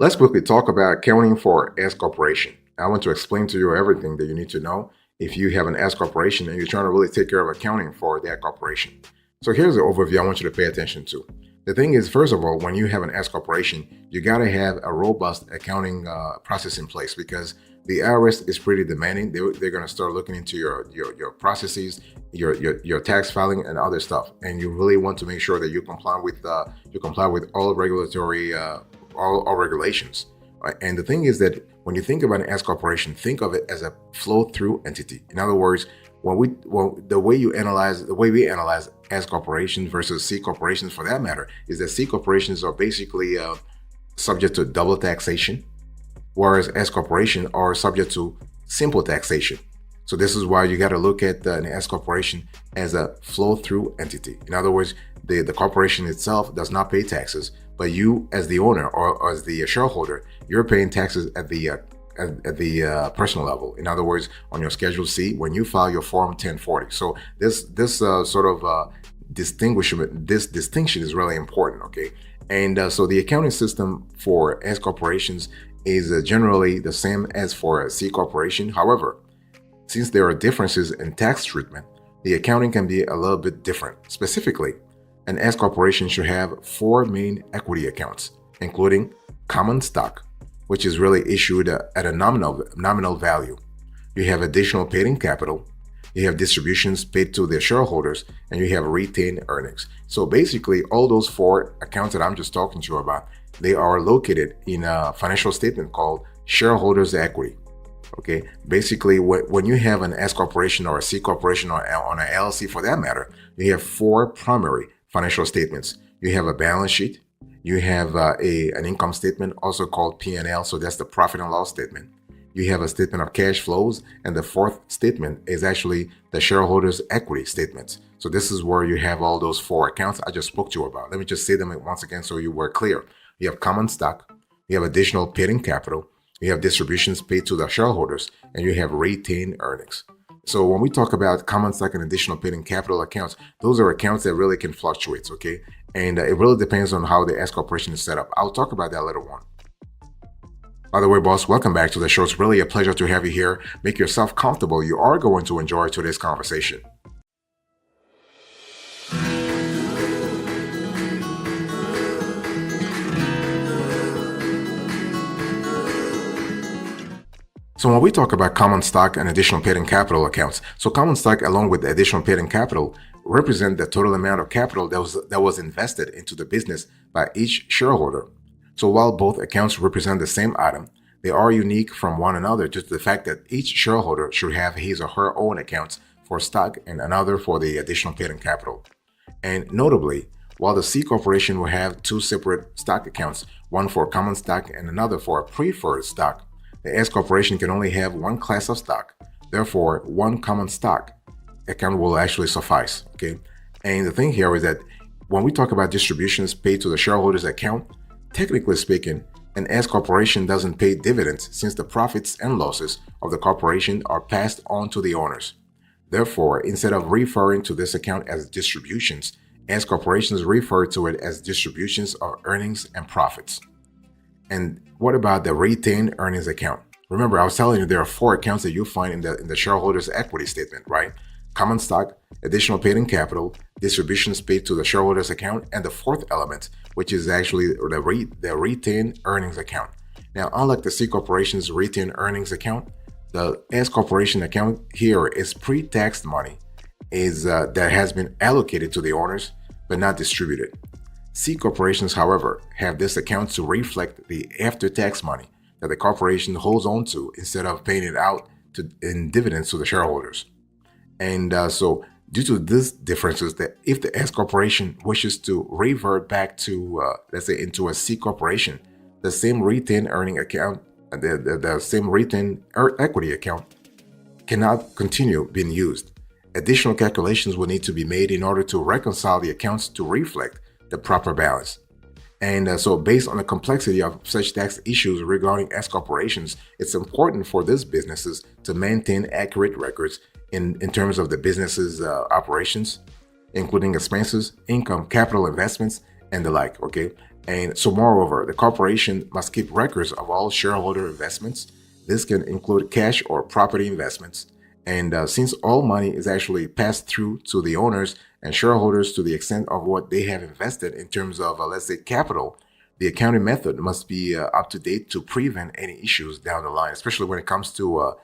Let's quickly talk about accounting for S corporation. I want to explain to you everything that you need to know if you have an S corporation and you're trying to really take care of accounting for that corporation. So here's the overview I want you to pay attention to. The thing is, first of all, when you have an S corporation, you got to have a robust accounting process in place because the IRS is pretty demanding. They're going to start looking into your processes, your tax filing, and other stuff. And you really want to make sure that you comply with all regulatory all regulations. Right? And the thing is that when you think about an S corporation, think of it as a flow-through entity. In other words, the way we analyze S corporations versus C corporations, for that matter, is that C corporations are basically subject to double taxation, whereas S corporations are subject to simple taxation. So this is why you got to look at an S corporation as a flow-through entity. In other words, the corporation itself does not pay taxes, but you, as the owner or as the shareholder, you're paying taxes at the personal level. In other words, on your Schedule C, when you file your Form 1040. So this distinction is really important. Okay, and so the accounting system for S corporations is generally the same as for a C corporation. However, since there are differences in tax treatment, the accounting can be a little bit different. Specifically, an S corporation should have 4 main equity accounts, including common stock, which is really issued at a nominal value. You have additional paid-in capital, you have distributions paid to the shareholders, and you have retained earnings. So basically, all those 4 accounts that I'm just talking to you about, they are located in a financial statement called shareholders' equity. Okay, basically, when you have an S corporation or a C corporation or on an LLC for that matter, you have 4 primary financial statements. You have a balance sheet, you have an income statement, also called P&L, so that's the profit and loss statement. You have a statement of cash flows, and the 4th statement is actually the shareholders' equity statement. So this is where you have all those 4 accounts I just spoke to you about. Let me just say them once again so you were clear. You have common stock, you have additional paid-in capital, you have distributions paid to the shareholders, and you have retained earnings. So when we talk about common stock and additional paid-in capital accounts, those are accounts that really can fluctuate, okay? And it really depends on how the S corporation is set up. I'll talk about that later on. By the way, boss, welcome back to the show. It's really a pleasure to have you here. Make yourself comfortable. You are going to enjoy today's conversation. So when we talk about common stock and additional paid-in capital accounts, so common stock along with the additional paid-in capital represent the total amount of capital that was invested into the business by each shareholder. So while both accounts represent the same item, they are unique from one another due to the fact that each shareholder should have his or her own accounts for stock and another for the additional paid-in capital. And notably, while the C corporation will have 2 separate stock accounts, one for common stock and another for preferred stock, the S corporation can only have 1 class of stock. Therefore, 1 common stock account will actually suffice. Okay, and the thing here is that when we talk about distributions paid to the shareholders account, technically speaking, an S corporation doesn't pay dividends since the profits and losses of the corporation are passed on to the owners. Therefore, instead of referring to this account as distributions, S corporations refer to it as distributions of earnings and profits. And what about the retained earnings account? Remember, I was telling you there are 4 accounts that you'll find in the shareholders' equity statement, right? Common stock, additional paid-in capital, distributions paid to the shareholders account, and the 4th element, which is actually the retained earnings account. Now, unlike the C corporation's retained earnings account, the S corporation account here is pre-tax money that has been allocated to the owners but not distributed. C corporations, however, have this account to reflect the after-tax money that the corporation holds on to instead of paying it out in dividends to the shareholders. And so due to these differences, that if the S corporation wishes to revert back to, let's say, into a C corporation, the same retained earning account, the same retained equity account cannot continue being used. Additional calculations will need to be made in order to reconcile the accounts to reflect the proper balance. And so based on the complexity of such tax issues regarding S corporations, it's important for these businesses to maintain accurate records in terms of the business's operations, including expenses, income, capital investments, and the like, okay? And so, moreover, the corporation must keep records of all shareholder investments. This can include cash or property investments. And since all money is actually passed through to the owners and shareholders to the extent of what they have invested in terms of, let's say, capital, the accounting method must be up to date to prevent any issues down the line, especially when it comes to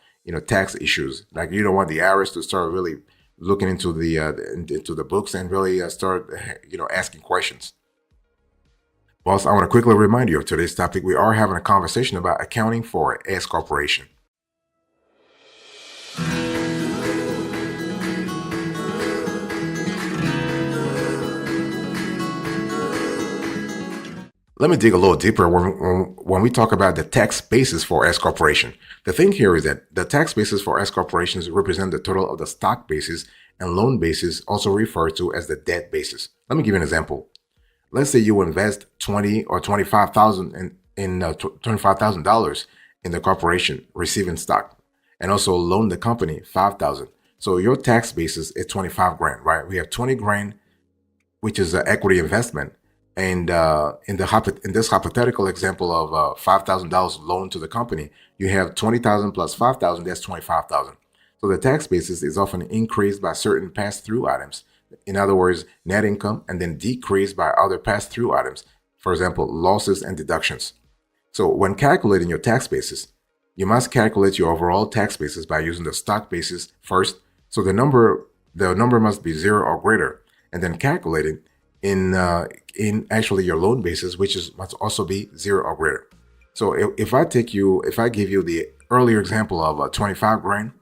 tax issues. Like you don't want the IRS to start really looking into the books and really start asking questions. Boss, I want to quickly remind you of today's topic. We are having a conversation about accounting for S corporation. Let me dig a little deeper when we talk about the tax basis for S corporation. The thing here is that the tax basis for S corporations represent the total of the stock basis and loan basis, also referred to as the debt basis. Let me give you an example. Let's say you invest 20 or 25,000 in $25,000 in the corporation receiving stock, and also loan the company 5,000. So your tax basis is 25 grand, right? We have 20 grand, which is an equity investment. And in this hypothetical example of $5,000 loan to the company, you have 20,000 plus 5,000. That's 25,000. So the tax basis is often increased by certain pass-through items. In other words, net income, and then decreased by other pass-through items. For example, losses and deductions. So when calculating your tax basis, you must calculate your overall tax basis by using the stock basis first. So the number must be 0 or greater, and then calculating in actually your loan basis, must also be 0 or greater. So if I give you the earlier example of 25 grand,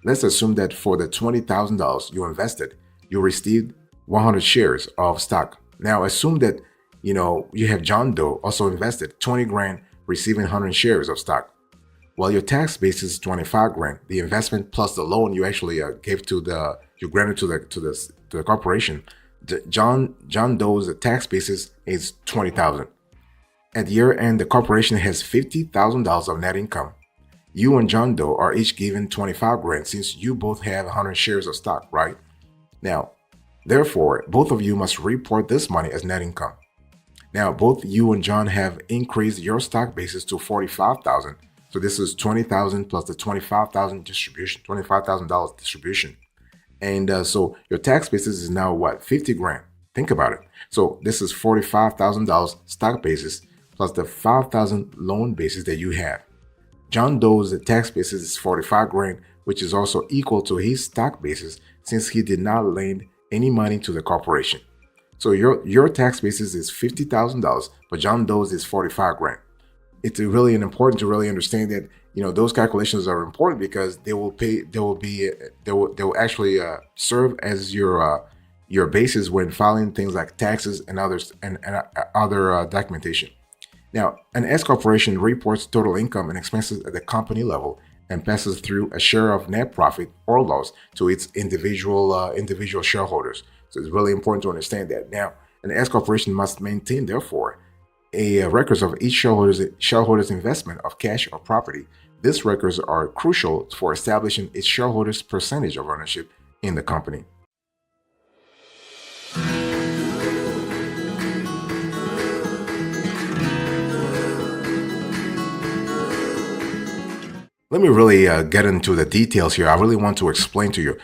let's assume that for the $20,000 you invested, you received 100 shares of stock. Now assume that you have John Doe also invested 20 grand, receiving 100 shares of stock. While your tax basis is 25 grand, the investment plus the loan you actually granted to the corporation. John Doe's tax basis is 20,000. At year end, the corporation has $50,000 of net income. You and John Doe are each given 25 grand since you both have 100 shares of stock, right? Now, therefore, both of you must report this money as net income. Now, both you and John have increased your stock basis to 45,000. So this is 20,000 plus the 25,000 distribution, $25,000 distribution. And so your tax basis is now what? 50 grand. Think about it. So this is $45,000 stock basis plus the 5,000 loan basis that you have. John Doe's tax basis is 45 grand, which is also equal to his stock basis since he did not lend any money to the corporation. So your tax basis is $50,000, but John Doe's is 45 grand. It's really important to really understand that those calculations are important because they will actually serve as your basis when filing things like taxes and other documentation. Now, an S corporation reports total income and expenses at the company level and passes through a share of net profit or loss to its individual shareholders. So it's really important to understand that. Now, an S corporation must maintain, therefore, a records of each shareholder's investment of cash or property. These records are crucial for establishing its shareholders' percentage of ownership in the company. Let me really get into the details here. I really want to explain to you.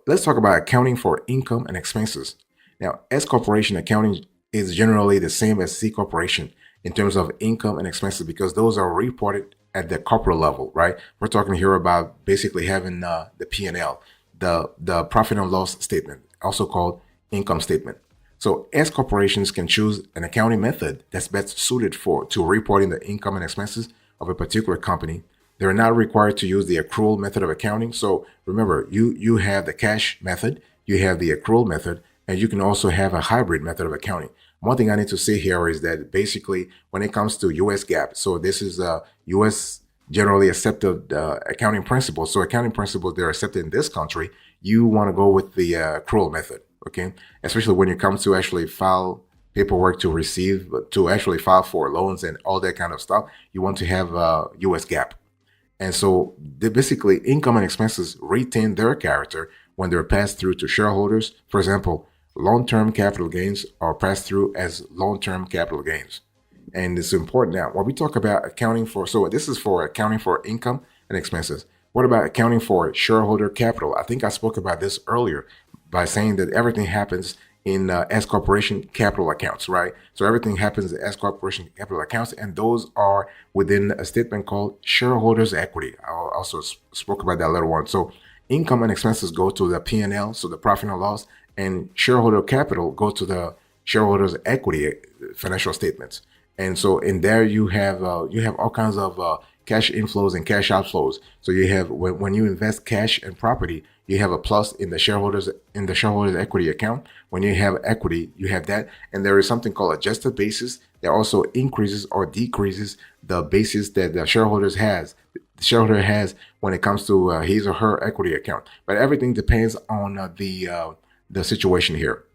Let's talk about accounting for income and expenses. Now, S corporation accounting is generally the same as C corporation in terms of income and expenses because those are reported at the corporate level, right? We're talking here about basically having the P&L, the profit and loss statement, also called income statement. So S corporations can choose an accounting method that's best suited to reporting the income and expenses of a particular company. They're not required to use the accrual method of accounting. So remember, you have the cash method, you have the accrual method, and you can also have a hybrid method of accounting. One thing I need to say here is that basically when it comes to US GAAP, so this is a US generally accepted accounting principles. So accounting principles, they're accepted in this country. You want to go with the accrual method, okay? Especially when it comes to actually file paperwork to actually file for loans and all that kind of stuff. You want to have US GAAP. And so basically income and expenses retain their character when they're passed through to shareholders. For example, long-term capital gains are passed through as long-term capital gains. And it's important now. When we talk about accounting for, so this is for accounting for income and expenses. What about accounting for shareholder capital? I think I spoke about this earlier by saying that everything happens in S corporation capital accounts, right? So everything happens in S corporation capital accounts, and those are within a statement called shareholders equity. I also spoke about that later on. So income and expenses go to the P&L, so the profit and loss, and shareholder capital go to the shareholders equity financial statements. And so in there you have all kinds of cash inflows and cash outflows. So you have when you invest cash and property, you have a plus in the shareholders equity account. When you have equity, you have that, and there is something called adjusted basis that also increases or decreases the basis that the shareholder has when it comes to his or her equity account. But everything depends on the situation here.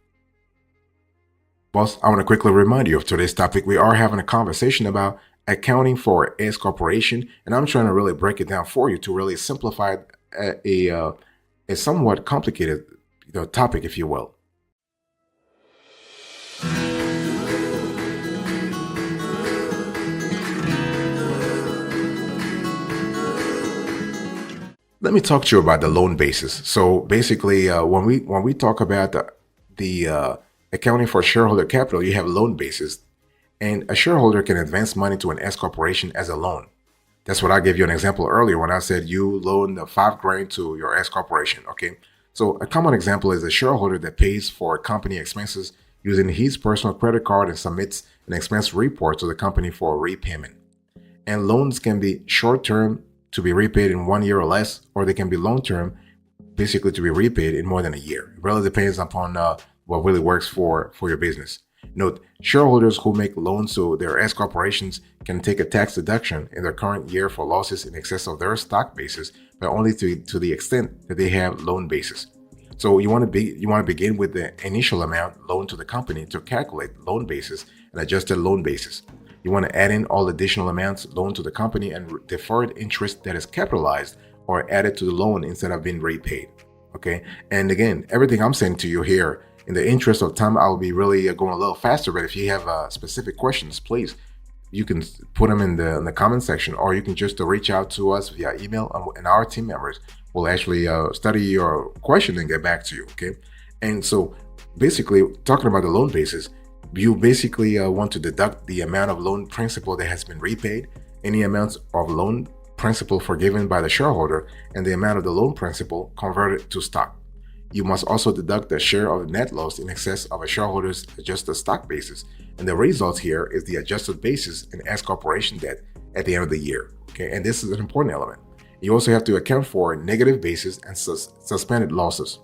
Boss, I want to quickly remind you of today's topic. We are having a conversation about accounting for S corporation, and I'm trying to really break it down for you to really simplify a somewhat complicated topic, if you will. Let me talk to you about the loan basis. So basically, when we talk about the accounting for shareholder capital, you have loan basis, and a shareholder can advance money to an S corporation as a loan. That's what I gave you an example earlier when I said you loan the $5,000 to your S corporation. Okay, so a common example is a shareholder that pays for company expenses using his personal credit card and submits an expense report to the company for repayment. And loans can be short-term to be repaid in 1 year or less, or they can be long-term, basically to be repaid in more than a year. It really depends upon what really works for your business. Note, shareholders who make loans to their S corporations can take a tax deduction in their current year for losses in excess of their stock basis, but only to the extent that they have loan basis. So you want to begin with the initial amount loaned to the company to calculate loan basis and adjusted loan basis. You want to add in all additional amounts loaned to the company and deferred interest that is capitalized or added to the loan instead of being repaid. Okay, and again, everything I'm saying to you here, in the interest of time, I'll be really going a little faster. But if you have specific questions, please, you can put them in the comment section, or you can just reach out to us via email, and our team members will actually study your question and get back to you. Okay, and so basically, talking about the loan basis, you basically want to deduct the amount of loan principal that has been repaid, any amounts of loan principal forgiven by the shareholder, and the amount of the loan principal converted to stock. You must also deduct the share of the net loss in excess of a shareholder's adjusted stock basis. And the result here is the adjusted basis in S corporation debt at the end of the year. Okay, and this is an important element. You also have to account for negative basis and suspended losses.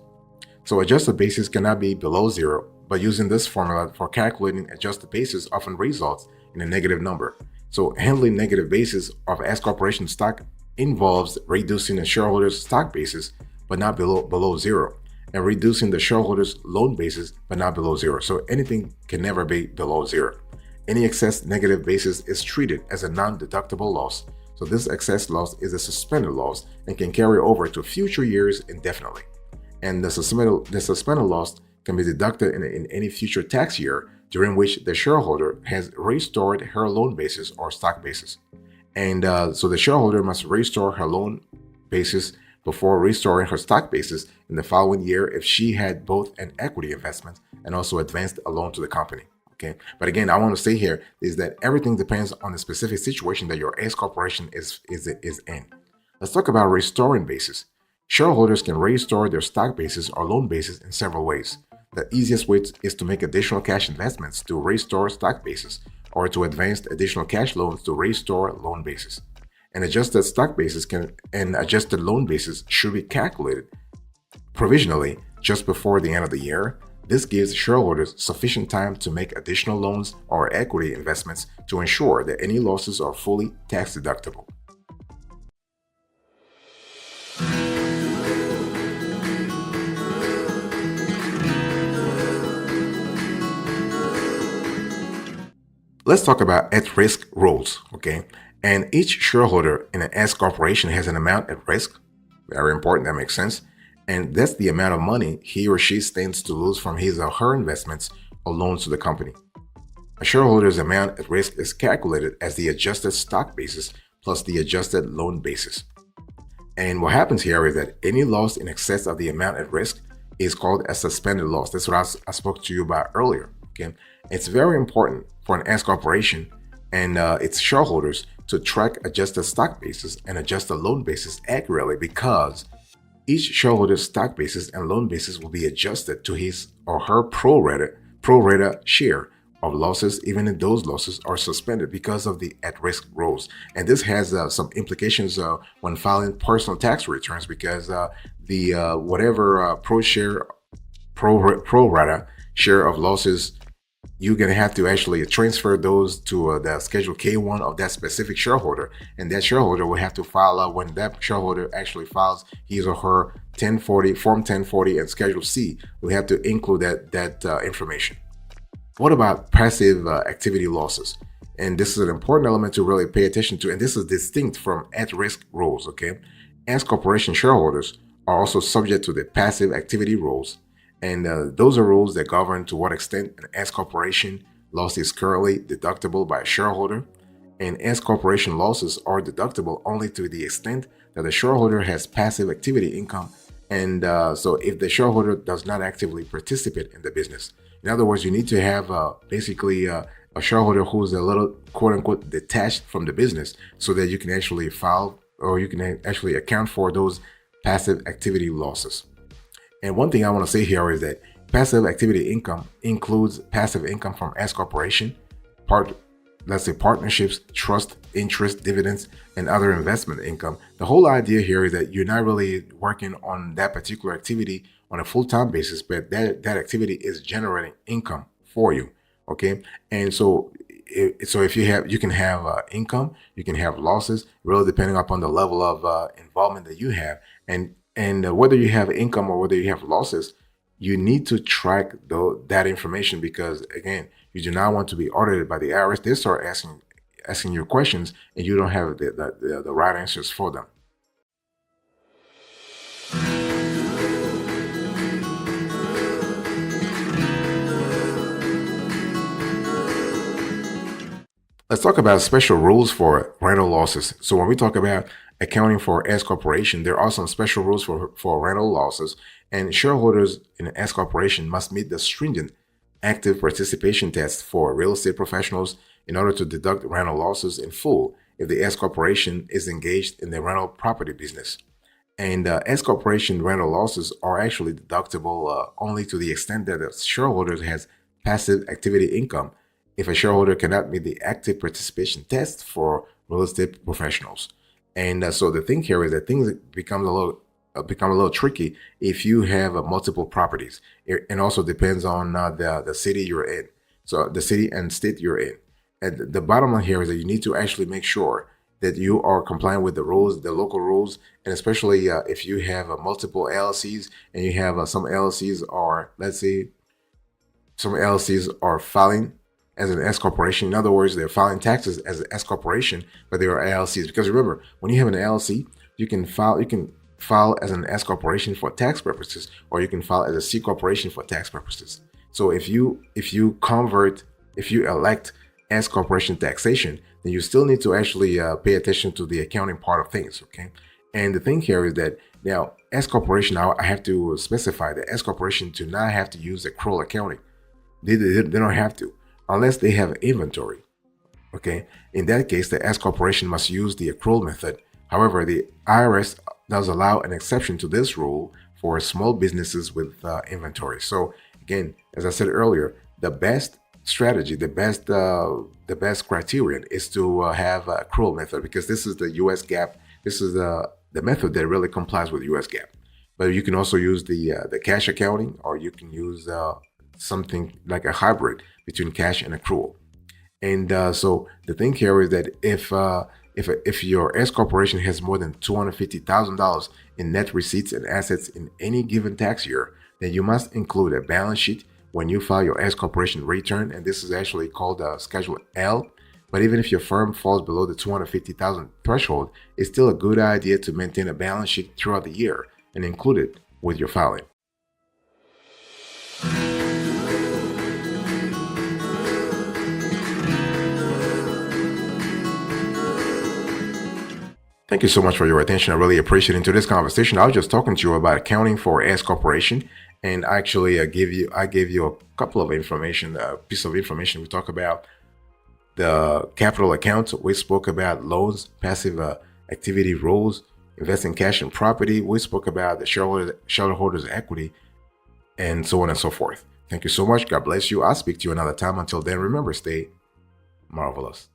So adjusted basis cannot be below zero, but using this formula for calculating adjusted basis often results in a negative number. So handling negative basis of S corporation stock involves reducing the shareholder's stock basis, but not below zero, and reducing the shareholder's loan basis, but not below zero. So anything can never be below zero. Any excess negative basis is treated as a non-deductible loss. So this excess loss is a suspended loss and can carry over to future years indefinitely. And the suspended loss can be deducted in any future tax year during which the shareholder has restored her loan basis or stock basis. And so the shareholder must restore her loan basis before restoring her stock basis in the following year if she had both an equity investment and also advanced a loan to the company. Okay, but again, I want to say here is that everything depends on the specific situation that your S corporation is in. Let's talk about restoring basis. Shareholders can restore their stock basis or loan basis in several ways. The easiest way is to make additional cash investments to restore stock basis, or to advance additional cash loans to restore loan basis. An adjusted stock basis and adjusted loan basis should be calculated provisionally just before the end of the year. This gives shareholders sufficient time to make additional loans or equity investments to ensure that any losses are fully tax deductible. Let's talk about at-risk roles, okay? And each shareholder in an S corporation has an amount at risk. Very important, that makes sense. And that's the amount of money he or she stands to lose from his or her investments or loans to the company. A shareholder's amount at risk is calculated as the adjusted stock basis plus the adjusted loan basis. And what happens here is that any loss in excess of the amount at risk is called a suspended loss. That's what I spoke to you about earlier. Okay, it's very important for an S corporation and its shareholders to track adjusted stock basis and adjusted loan basis accurately, because each shareholder's stock basis and loan basis will be adjusted to his or her pro rata share of losses, even if those losses are suspended because of the at-risk rules. And this has some implications when filing personal tax returns, because the whatever pro rata share of losses, you're going to have to actually transfer those to the Schedule K1 of that specific shareholder. And that shareholder will have to file when that shareholder actually files his or her 1040, Form 1040 and Schedule C, we have to include that information. What about passive activity losses? And this is an important element to really pay attention to. And this is distinct from at-risk rules, okay? S corporation shareholders are also subject to the passive activity rules. And those are rules that govern to what extent an S corporation loss is currently deductible by a shareholder. And S corporation losses are deductible only to the extent that the shareholder has passive activity income. And so if the shareholder does not actively participate in the business. In other words, you need to have basically a shareholder who's a little quote unquote detached from the business, so that you can actually file or you can actually account for those passive activity losses. And one thing I want to say here is that passive activity income includes passive income from S corporation, let's say partnerships, trust, interest, dividends, and other investment income. The whole idea here is that you're not really working on that particular activity on a full-time basis, but that activity is generating income for you. Okay, and so if you can have income, you can have losses, really depending upon the level of involvement that you have, and whether you have income or whether you have losses, you need to track that information, because again, you do not want to be audited by the IRS. They start asking you questions and you don't have the right answers for them. Let's talk about special rules for rental losses. So when we talk about accounting for S corporation, there are some special rules for rental losses, and shareholders in an S corporation must meet the stringent active participation test for real estate professionals in order to deduct rental losses in full if the S corporation is engaged in the rental property business. And S corporation rental losses are actually deductible only to the extent that the shareholder has passive activity income, if a shareholder cannot meet the active participation test for real estate professionals. And so the thing here is that things become a little tricky if you have multiple properties. It also depends on the city you're in, so the city and state you're in. And the bottom line here is that you need to actually make sure that you are compliant with the rules, the local rules, and especially if you have multiple LLCs and you have some LLCs are, let's say, some LLCs are filing as an S corporation. In other words, they're filing taxes as an S corporation, but they are LLCs. Because remember, when you have an LLC, you can file as an S corporation for tax purposes, or you can file as a C corporation for tax purposes. So if you elect S corporation taxation, then you still need to actually pay attention to the accounting part of things. Okay, and the thing here is that now S corporation, now I have to specify that S corporation do not have to use accrual accounting. They don't have to, unless they have inventory. Okay, in that case, the S corporation must use the accrual method. However, the IRS does allow an exception to this rule for small businesses with inventory. So again, as I said earlier, the best strategy, the best criterion is to have an accrual method, because this is the US GAAP. This is the method that really complies with US GAAP. But you can also use the cash accounting, or you can use something like a hybrid between cash and accrual. And so the thing here is that if your S corporation has more than $250,000 in net receipts and assets in any given tax year, then you must include a balance sheet when you file your S corporation return, and this is actually called Schedule L. But even if your firm falls below the $250,000 threshold, it's still a good idea to maintain a balance sheet throughout the year and include it with your filing. Thank you so much for your attention. I really appreciate it. In today's conversation, I was just talking to you about accounting for S corporation, and actually, I gave you a couple of information, a piece of information. We talk about the capital account. We spoke about loans, passive activity rules, investing cash in property. We spoke about the shareholders equity, and so on and so forth. Thank you so much. God bless you. I'll speak to you another time. Until then, remember, stay marvelous.